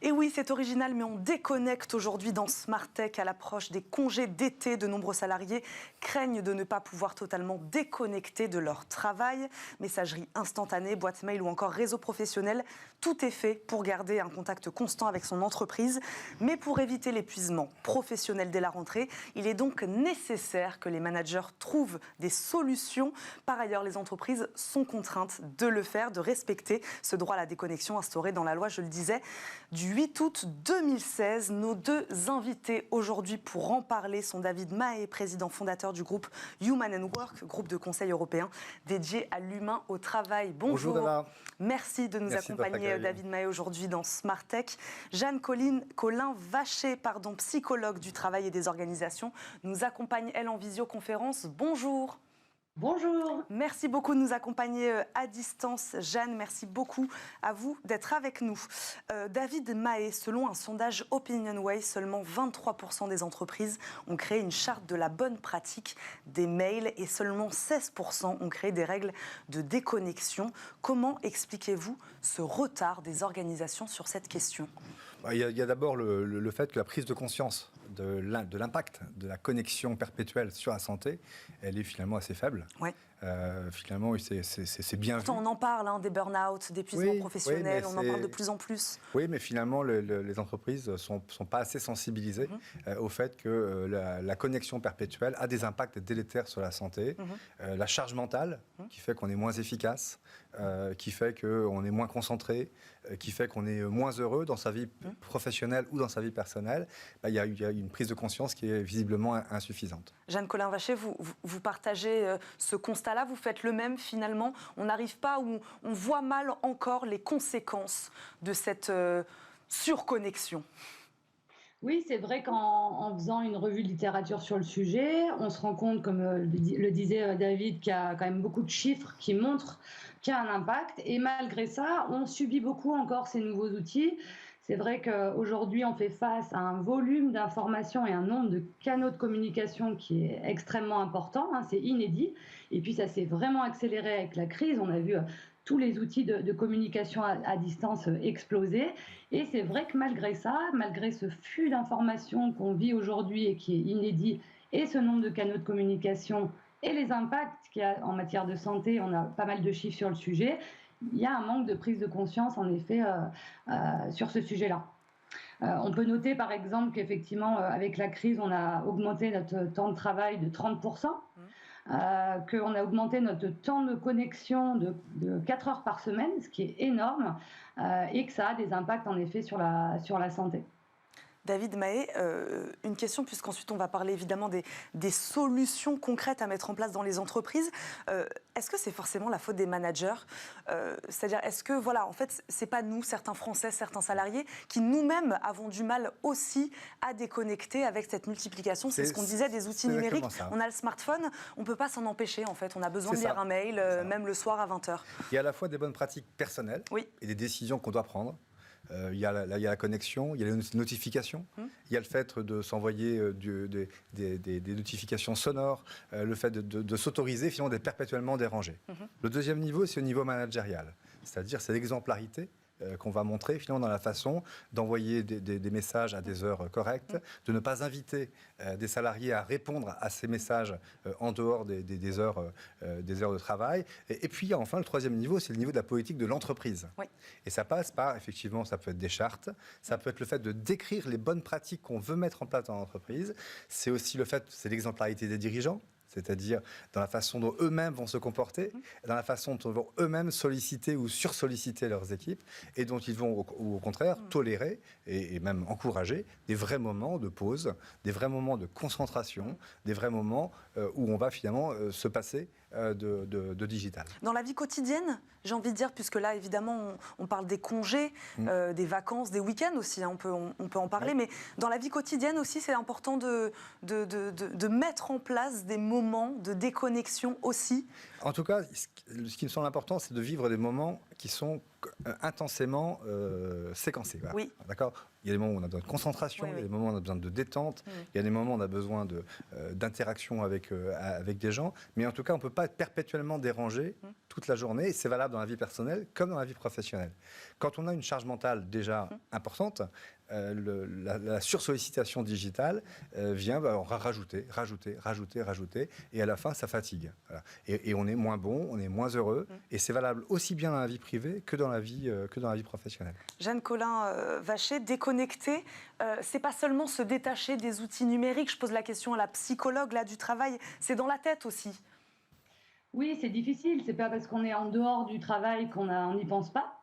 Et oui, c'est original, mais on déconnecte aujourd'hui dans Smart Tech à l'approche des congés d'été. De nombreux salariés craignent de ne pas pouvoir totalement déconnecter de leur travail. Messagerie instantanée, boîte mail ou encore réseau professionnel, tout est fait pour garder un contact constant avec son entreprise. Mais pour éviter l'épuisement professionnel dès la rentrée, il est donc nécessaire que les managers trouvent des solutions. Par ailleurs, les entreprises sont contraintes de le faire, de respecter ce droit à la déconnexion instauré dans la loi, je le disais, du 8 août 2016. Nos deux invités aujourd'hui pour en parler sont David Mahé, président fondateur du groupe Human & Work, groupe de conseil européen dédié à l'humain au travail. Bonjour. Bonjour. Merci de nous accompagner, David Mahé, aujourd'hui dans Smart Tech. Jeanne Colin Vacher, psychologue du travail et des organisations, nous accompagne, elle, en visioconférence. Bonjour. Bonjour. Merci beaucoup de nous accompagner à distance. Jeanne, merci beaucoup à vous d'être avec nous. David Mahé, selon un sondage OpinionWay, seulement 23% des entreprises ont créé une charte de la bonne pratique des mails et seulement 16% ont créé des règles de déconnexion. Comment expliquez-vous ce retard des organisations sur cette question ? Il y a d'abord le fait que la prise de conscience de l'impact de la connexion perpétuelle sur la santé, elle est finalement assez faible. Ouais. Finalement, c'est bien vu. On en parle, des burn-out, d'épuisement professionnel, on en parle de plus en plus. Oui, mais finalement, les entreprises ne sont pas assez sensibilisées au fait que la connexion perpétuelle a des impacts délétères sur la santé. La charge mentale, qui fait qu'on est moins efficace, qui fait qu'on est moins concentré, qui fait qu'on est moins heureux dans sa vie professionnelle ou dans sa vie personnelle, il y a une prise de conscience qui est visiblement insuffisante. Jeanne Colin Vacher, vous partagez ce constat-là, vous faites le même finalement. On n'arrive pas, ou on voit mal encore les conséquences de cette surconnexion. Oui, c'est vrai qu'en faisant une revue de littérature sur le sujet, on se rend compte, comme le disait David, qu'il y a quand même beaucoup de chiffres qui montrent qu'il y a un impact. Et malgré ça, on subit beaucoup encore ces nouveaux outils. C'est vrai qu'aujourd'hui, on fait face à un volume d'informations et un nombre de canaux de communication qui est extrêmement important. C'est inédit. Et puis, ça s'est vraiment accéléré avec la crise. On a vu tous les outils de communication à distance exploser. Et c'est vrai que malgré ça, malgré ce flux d'informations qu'on vit aujourd'hui et qui est inédit, et ce nombre de canaux de communication et les impacts qu'il y a en matière de santé, on a pas mal de chiffres sur le sujet, il y a un manque de prise de conscience, en effet, sur ce sujet-là. On peut noter, par exemple, qu'effectivement, avec la crise, on a augmenté notre temps de travail de 30%, qu'on a augmenté notre temps de connexion de 4 heures par semaine, ce qui est énorme, et que ça a des impacts, en effet, sur la santé. David Mahé, une question, puisqu'ensuite on va parler évidemment des solutions concrètes à mettre en place dans les entreprises. Est-ce que c'est forcément la faute des managers ? C'est-à-dire, est-ce que, en fait, c'est pas nous, certains Français, certains salariés, qui nous-mêmes avons du mal aussi à déconnecter avec cette multiplication ? C'est ce qu'on disait des outils numériques. On a le smartphone, on peut pas s'en empêcher, en fait. On a besoin de lire un mail, même le soir à 20h. Il y a à la fois des bonnes pratiques personnelles et des décisions qu'on doit prendre. Il y a la connexion, il y a les notifications, il y a le fait de s'envoyer des notifications sonores, le fait de s'autoriser finalement d'être perpétuellement dérangé. Le deuxième niveau, c'est le niveau managérial, c'est-à-dire c'est l'exemplarité qu'on va montrer finalement dans la façon d'envoyer des messages à des heures correctes, de ne pas inviter des salariés à répondre à ces messages en dehors des heures de travail. Et puis enfin, le troisième niveau, c'est le niveau de la politique de l'entreprise. Oui. Et ça passe par, effectivement, ça peut être des chartes, ça peut être le fait de décrire les bonnes pratiques qu'on veut mettre en place dans l'entreprise. C'est aussi le fait, c'est l'exemplarité des dirigeants. C'est-à-dire dans la façon dont eux-mêmes vont se comporter, dans la façon dont ils vont eux-mêmes solliciter ou sursolliciter leurs équipes, et dont ils vont au contraire tolérer et même encourager des vrais moments de pause, des vrais moments de concentration, des vrais moments où on va finalement se passer de digital. Dans la vie quotidienne, j'ai envie de dire, puisque là évidemment on parle des congés, des vacances, des week-ends aussi, on peut en parler, mais dans la vie quotidienne aussi c'est important de mettre en place des moments de déconnexion aussi. En tout cas, ce qui me semble important, c'est de vivre des moments qui sont intensément séquencés. Voilà. Oui. D'accord ? Il y a des moments où on a besoin de concentration, il y a des moments où on a besoin de détente, il y a des moments où on a besoin d'interaction avec des gens, mais en tout cas, on ne peut pas être perpétuellement dérangé toute la journée, et c'est valable dans la vie personnelle comme dans la vie professionnelle. Quand on a une charge mentale déjà importante, la sursollicitation digitale vient rajouter, et à la fin, ça fatigue. Voilà. Et on est moins bon, on est moins heureux, et c'est valable aussi bien dans la vie privée que dans la vie professionnelle. Jeanne Colin-Vacher, déconnecter, c'est pas seulement se détacher des outils numériques. Je pose la question à la psychologue là, du travail, c'est dans la tête aussi. Oui, c'est difficile. C'est pas parce qu'on est en dehors du travail qu'on n'y pense pas.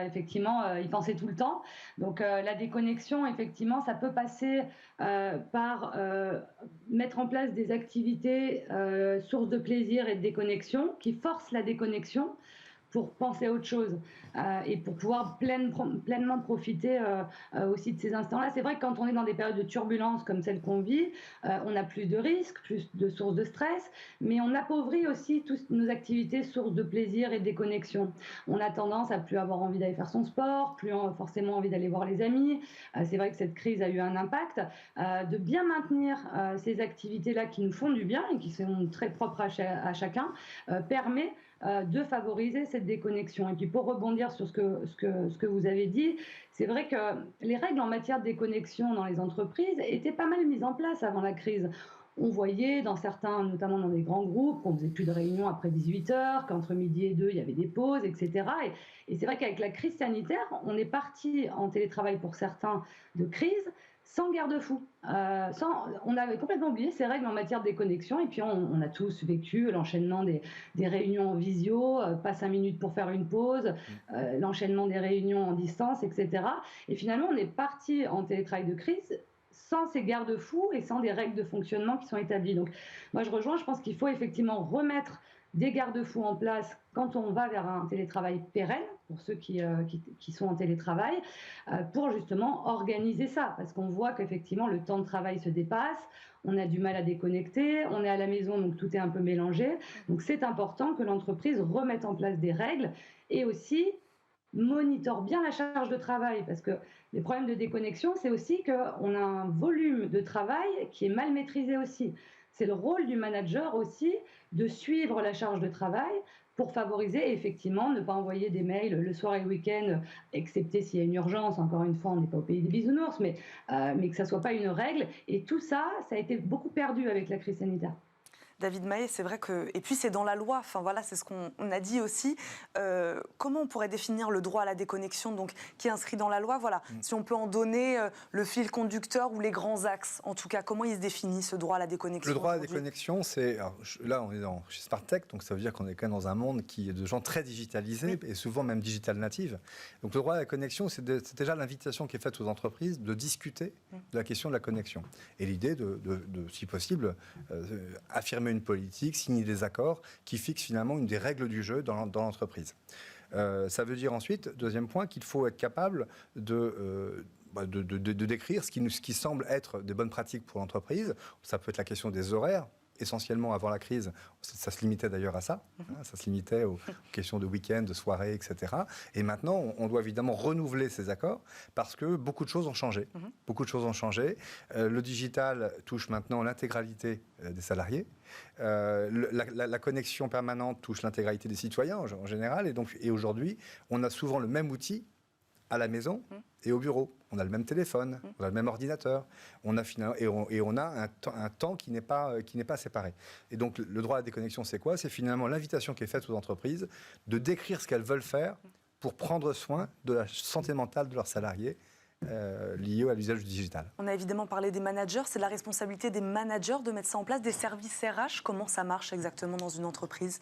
Effectivement, y penser tout le temps. Donc la déconnexion, effectivement, ça peut passer par mettre en place des activités sources de plaisir et de déconnexion qui forcent la déconnexion pour penser à autre chose et pour pouvoir pleinement profiter aussi de ces instants-là. C'est vrai que quand on est dans des périodes de turbulence comme celle qu'on vit, on a plus de risques, plus de sources de stress, mais on appauvrit aussi toutes nos activités sources de plaisir et de déconnexion. On a tendance à plus avoir envie d'aller faire son sport, plus forcément envie d'aller voir les amis. C'est vrai que cette crise a eu un impact. De bien maintenir ces activités-là qui nous font du bien et qui sont très propres à chacun permet de favoriser cette déconnexion. Et puis pour rebondir sur ce que vous avez dit, c'est vrai que les règles en matière de déconnexion dans les entreprises étaient pas mal mises en place avant la crise. On voyait dans certains, notamment dans des grands groupes, qu'on faisait plus de réunions après 18h, qu'entre midi et 2, il y avait des pauses, etc. Et c'est vrai qu'avec la crise sanitaire, on est parti en télétravail pour certains de crise, sans garde-fou. On avait complètement oublié ces règles en matière de déconnexion et puis on a tous vécu l'enchaînement des réunions en visio, pas 5 minutes pour faire une pause, l'enchaînement des réunions en distance, etc. Et finalement, on est parti en télétravail de crise sans ces garde-fous et sans des règles de fonctionnement qui sont établies. Donc moi je rejoins, je pense qu'il faut effectivement remettre des garde-fous en place quand on va vers un télétravail pérenne, pour ceux qui sont en télétravail, pour justement organiser ça, parce qu'on voit qu'effectivement le temps de travail se dépasse, on a du mal à déconnecter, on est à la maison, donc tout est un peu mélangé. Donc c'est important que l'entreprise remette en place des règles et aussi monitore bien la charge de travail, parce que les problèmes de déconnexion, c'est aussi qu'on a un volume de travail qui est mal maîtrisé aussi. C'est le rôle du manager aussi de suivre la charge de travail pour favoriser et effectivement ne pas envoyer des mails le soir et le week-end, excepté s'il y a une urgence. Encore une fois, on n'est pas au pays des bisounours, mais que ça ne soit pas une règle. Et tout ça, ça a été beaucoup perdu avec la crise sanitaire. David Mahé, c'est vrai que... Et puis c'est dans la loi, enfin voilà, c'est ce qu'on a dit aussi. Comment on pourrait définir le droit à la déconnexion, donc, qui est inscrit dans la loi, voilà. Si on peut en donner le fil conducteur ou les grands axes, en tout cas, comment il se définit ce droit à la déconnexion? Le droit à la déconnexion, c'est... Là, on est chez Smarttech, donc ça veut dire qu'on est quand même dans un monde qui est de gens très digitalisés, et souvent même digital native. Donc le droit à la connexion, c'est déjà l'invitation qui est faite aux entreprises de discuter de la question de la connexion. Et l'idée de si possible, affirmer une politique, signer des accords qui fixent finalement une des règles du jeu dans l'entreprise. Ça veut dire ensuite, deuxième point, qu'il faut être capable de décrire ce qui semble être des bonnes pratiques pour l'entreprise. Ça peut être la question des horaires. Essentiellement, avant la crise, ça se limitait d'ailleurs à ça. Ça se limitait aux questions de week-end, de soirée, etc. Et maintenant, on doit évidemment renouveler ces accords parce que beaucoup de choses ont changé. Beaucoup de choses ont changé. Le digital touche maintenant l'intégralité des salariés. La connexion permanente touche l'intégralité des citoyens en général. Et aujourd'hui, on a souvent le même outil à la maison et au bureau. On a le même téléphone, on a le même ordinateur, on a un temps qui n'est pas séparé. Et donc le droit à la déconnexion, c'est quoi? C'est finalement l'invitation qui est faite aux entreprises de décrire ce qu'elles veulent faire pour prendre soin de la santé mentale de leurs salariés liés à l'usage du digital. On a évidemment parlé des managers, c'est la responsabilité des managers de mettre ça en place, des services RH. Comment ça marche exactement dans une entreprise?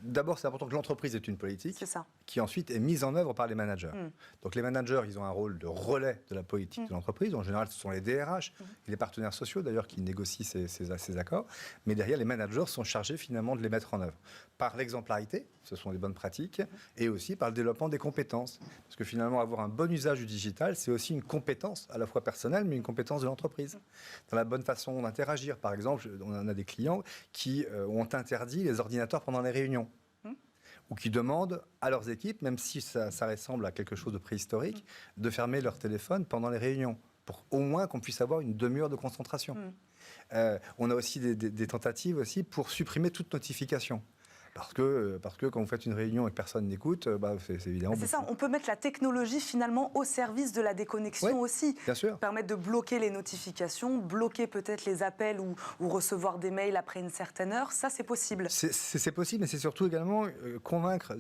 D'abord, c'est important que l'entreprise ait une politique qui ensuite est mise en œuvre par les managers. Donc les managers, ils ont un rôle de relais de la politique de l'entreprise. En général, ce sont les DRH et les partenaires sociaux, d'ailleurs, qui négocient ces accords. Mais derrière, les managers sont chargés finalement de les mettre en œuvre. Par l'exemplarité, ce sont des bonnes pratiques, et aussi par le développement des compétences. Parce que finalement, avoir un bon usage du digital, c'est aussi une compétence, à la fois personnelle, mais une compétence de l'entreprise. Dans la bonne façon d'interagir, par exemple, on a des clients qui ont interdit les ordinateurs pendant les réunions, ou qui demandent à leurs équipes, même si ça ressemble à quelque chose de préhistorique, de fermer leur téléphone pendant les réunions, pour au moins qu'on puisse avoir une demi-heure de concentration. On a aussi des tentatives aussi pour supprimer toute notification. Parce que quand vous faites une réunion et que personne n'écoute, c'est évidemment... C'est ça, on peut mettre la technologie finalement au service de la déconnexion aussi. Bien sûr. Permettre de bloquer les notifications, bloquer peut-être les appels ou recevoir des mails après une certaine heure, ça c'est possible. C'est possible, mais c'est surtout également convaincre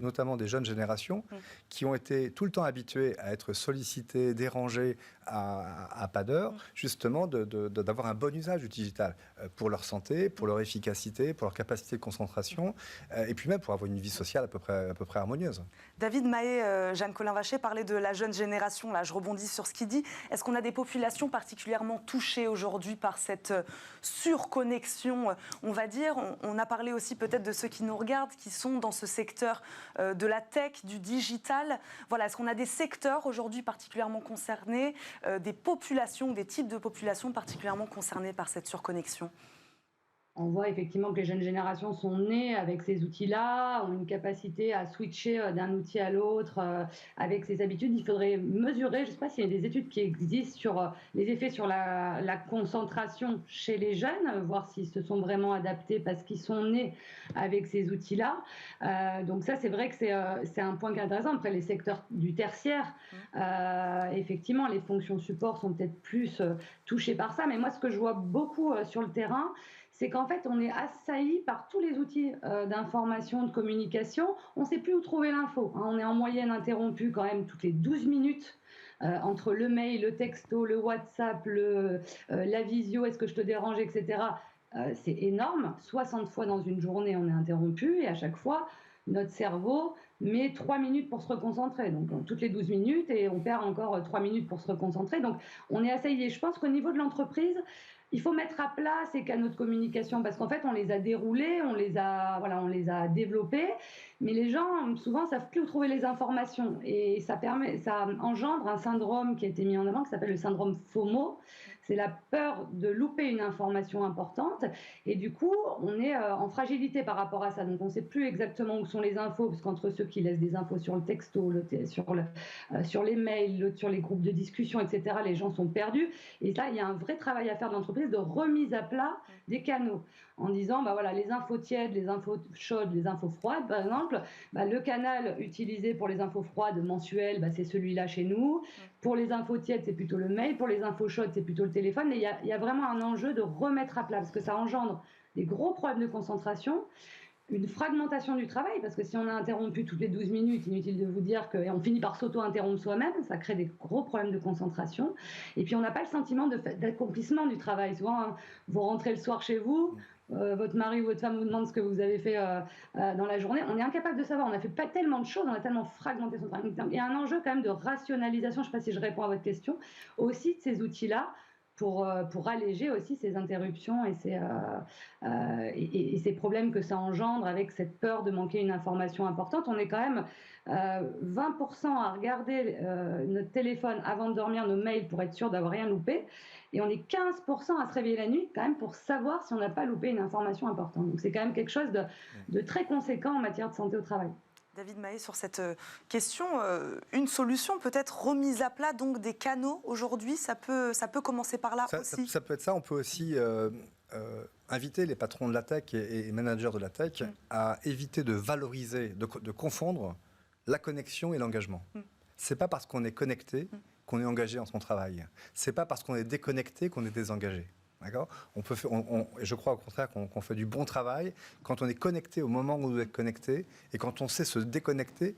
notamment des jeunes générations qui ont été tout le temps habituées à être sollicitées, dérangées à pas d'heure, justement d'avoir un bon usage du digital pour leur santé, pour leur efficacité, pour leur capacité de concentration. Et puis même pour avoir une vie sociale à peu près harmonieuse. David Mahé, Jeanne Colin-Vacher parlait de la jeune génération, là je rebondis sur ce qu'il dit. Est-ce qu'on a des populations particulièrement touchées aujourd'hui par cette surconnexion, on va dire? On a parlé aussi peut-être de ceux qui nous regardent, qui sont dans ce secteur de la tech, du digital. Voilà, est-ce qu'on a des secteurs aujourd'hui particulièrement concernés, des populations, des types de populations particulièrement concernées par cette surconnexion? On voit effectivement que les jeunes générations sont nées avec ces outils-là, ont une capacité à switcher d'un outil à l'autre avec ces habitudes. Il faudrait mesurer, je ne sais pas s'il y a des études qui existent sur les effets sur la concentration chez les jeunes, voir s'ils se sont vraiment adaptés parce qu'ils sont nés avec ces outils-là. Donc ça, c'est vrai que c'est un point qui est intéressant. Après, les secteurs du tertiaire, effectivement, les fonctions support sont peut-être plus touchées par ça. Mais moi, ce que je vois beaucoup sur le terrain, c'est qu'en fait, on est assailli par tous les outils d'information, de communication. On ne sait plus où trouver l'info. On est en moyenne interrompu quand même toutes les 12 minutes entre le mail, le texto, le WhatsApp, la visio, est-ce que je te dérange, etc. C'est énorme. 60 fois dans une journée, on est interrompu et à chaque fois, notre cerveau met 3 minutes pour se reconcentrer. Donc, toutes les 12 minutes et on perd encore 3 minutes pour se reconcentrer. Donc, on est assailli. Et je pense qu'au niveau de l'entreprise, il faut mettre à plat ces canaux de communication parce qu'en fait, on les a déroulés, on les a développés, mais les gens, souvent, ne savent plus où trouver les informations. Et ça engendre un syndrome qui a été mis en avant, qui s'appelle le syndrome FOMO. C'est la peur de louper une information importante. Et du coup, on est en fragilité par rapport à ça. Donc, on ne sait plus exactement où sont les infos, parce qu'entre ceux qui laissent des infos sur le texto, sur les mails, sur les groupes de discussion, etc., les gens sont perdus. Et ça, il y a un vrai travail à faire de l'entreprise de remise à plat des canaux. En disant, les infos tièdes, les infos chaudes, les infos froides, par exemple, le canal utilisé pour les infos froides mensuelles, c'est celui-là chez nous. Pour les infos tièdes, c'est plutôt le mail. Pour les infos chaudes, c'est plutôt le téléphone. Et il y a vraiment un enjeu de remettre à plat, parce que ça engendre des gros problèmes de concentration, une fragmentation du travail, parce que si on a interrompu toutes les 12 minutes, inutile de vous dire qu'on finit par s'auto-interrompre soi-même, ça crée des gros problèmes de concentration. Et puis on n'a pas le sentiment d'accomplissement du travail. Souvent, vous rentrez le soir chez vous, votre mari ou votre femme vous demande ce que vous avez fait dans la journée. On est incapable de savoir, on a fait pas tellement de choses, on a tellement fragmenté son travail. Il y a un enjeu quand même de rationalisation, je ne sais pas si je réponds à votre question, aussi de ces outils-là, pour alléger aussi ces interruptions et ces problèmes que ça engendre avec cette peur de manquer une information importante. On est quand même 20% à regarder notre téléphone avant de dormir, nos mails, pour être sûr d'avoir rien loupé. Et on est 15% à se réveiller la nuit quand même pour savoir si on n'a pas loupé une information importante. Donc c'est quand même quelque chose de très conséquent en matière de santé au travail. David Mahé, sur cette question, une solution peut-être remise à plat donc des canaux aujourd'hui, ça peut commencer par là aussi. Ça peut être ça, on peut aussi inviter les patrons de la tech et managers de la tech à éviter de valoriser, de confondre la connexion et l'engagement. C'est pas parce qu'on est connecté qu'on est engagé dans son travail. C'est pas parce qu'on est déconnecté qu'on est désengagé. D'accord ? Je crois au contraire qu'on fait du bon travail quand on est connecté au moment où on doit être connecté, et quand on sait se déconnecter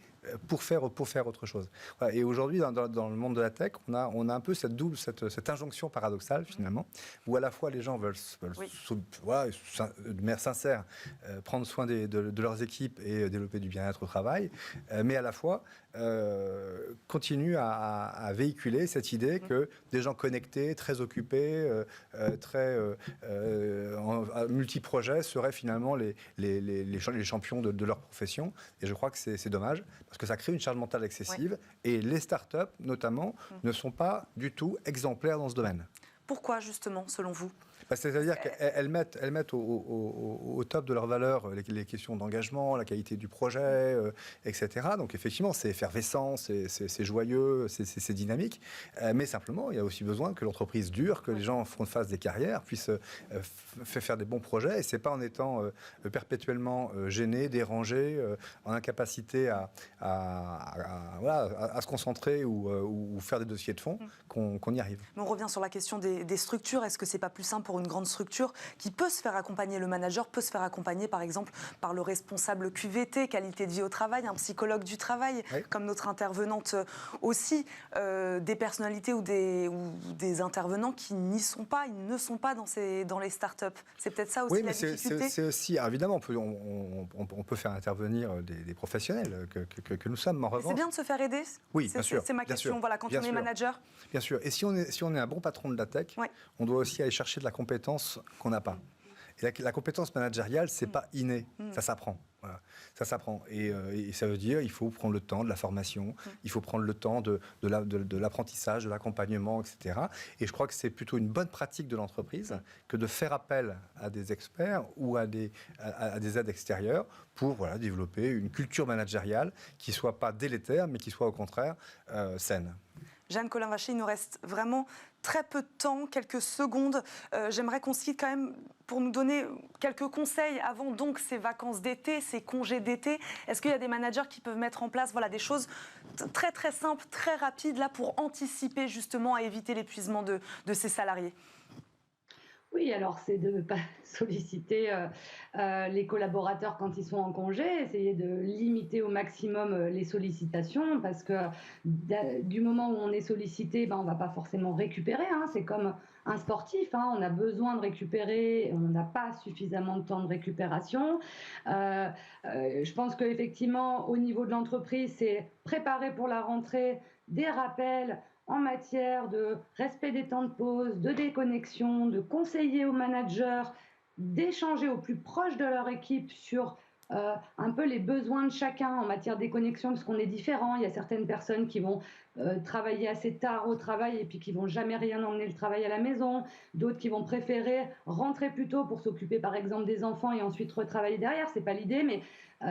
pour faire autre chose. Voilà. Et aujourd'hui, dans le monde de la tech, on a un peu cette injonction paradoxale, finalement, où à la fois les gens veulent de manière sincère, prendre soin de leurs équipes et développer du bien-être au travail, mais à la fois continuent à véhiculer cette idée que des gens connectés, très occupés, très multi-projets seraient finalement les champions de leur profession. Et je crois que c'est dommage, parce que ça crée une charge mentale excessive, et les startups, notamment, ne sont pas du tout exemplaires dans ce domaine. Pourquoi, justement, selon vous ? C'est-à-dire qu'elles mettent au top de leurs valeurs les questions d'engagement, la qualité du projet, etc. Donc effectivement, c'est effervescent, c'est joyeux, c'est dynamique. Mais simplement, il y a aussi besoin que l'entreprise dure, que les gens fassent des carrières, puissent faire des bons projets. Et ce n'est pas en étant perpétuellement gênés, dérangés, en incapacité à se concentrer ou faire des dossiers de fond qu'on y arrive. Mais on revient sur la question des structures. Est-ce que ce n'est pas plus simple pour une grande structure qui peut se faire accompagner, le manager peut se faire accompagner par exemple par le responsable QVT, qualité de vie au travail, un psychologue du travail, comme notre intervenante aussi, des personnalités ou des intervenants qui n'y sont pas, ils ne sont pas dans les startups. C'est peut-être ça aussi la difficulté. C'est aussi, évidemment, on peut faire intervenir des professionnels que nous sommes, en revanche. C'est bien de se faire aider. Oui, bien sûr. C'est ma question, voilà, quand on est manager. Bien sûr. Et si on est un bon patron de la tech, on doit aussi aller chercher de la compétence qu'on n'a pas. Et la compétence managériale, c'est pas inné, ça s'apprend. Voilà. Ça s'apprend. Et ça veut dire il faut prendre le temps de la formation, il faut prendre le temps de l'apprentissage, de l'accompagnement, etc. Et je crois que c'est plutôt une bonne pratique de l'entreprise que de faire appel à des experts ou à des aides extérieures pour développer une culture managériale qui ne soit pas délétère, mais qui soit au contraire saine. Jeanne Colin-Vacher, il nous reste vraiment très peu de temps, quelques secondes. J'aimerais qu'on se quitte quand même pour nous donner quelques conseils avant donc ces vacances d'été, ces congés d'été. Est-ce qu'il y a des managers qui peuvent mettre en place des choses très très simples, très rapides là pour anticiper justement à éviter l'épuisement de ces salariés ? Oui, alors c'est de ne pas solliciter les collaborateurs quand ils sont en congé, essayer de limiter au maximum les sollicitations, parce que du moment où on est sollicité, on ne va pas forcément récupérer. C'est comme un sportif, on a besoin de récupérer, on n'a pas suffisamment de temps de récupération. Je pense qu'effectivement, au niveau de l'entreprise, c'est préparer pour la rentrée des rappels en matière de respect des temps de pause, de déconnexion, de conseiller aux managers, d'échanger au plus proche de leur équipe sur un peu les besoins de chacun en matière de déconnexion, parce qu'on est différents. Il y a certaines personnes qui vont travailler assez tard au travail et puis qui vont jamais rien emmener le travail à la maison, d'autres qui vont préférer rentrer plus tôt pour s'occuper par exemple des enfants et ensuite retravailler derrière. C'est pas l'idée, mais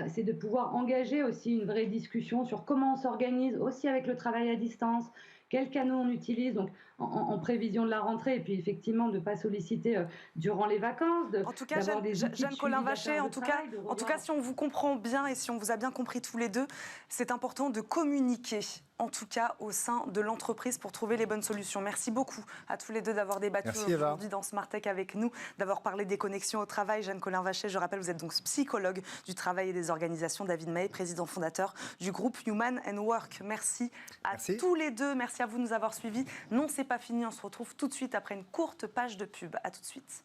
c'est de pouvoir engager aussi une vraie discussion sur comment on s'organise aussi avec le travail à distance, quels canaux on utilise, donc en prévision de la rentrée, et puis effectivement de ne pas solliciter durant les vacances. En tout cas, Jeanne Colin-Vacher, en tout cas, si on vous comprend bien et si on vous a bien compris tous les deux, c'est important de communiquer, en tout cas au sein de l'entreprise, pour trouver les bonnes solutions. Merci beaucoup à tous les deux d'avoir débattu aujourd'hui dans Smart Tech avec nous, d'avoir parlé des connexions au travail. Jeanne Colin-Vacher, je rappelle, vous êtes donc psychologue du travail et des organisations. David Mahé, président fondateur du groupe Human & Work. Merci à tous les deux. Merci à vous de nous avoir suivis. Non, c'est pas fini. On se retrouve tout de suite après une courte page de pub. À tout de suite.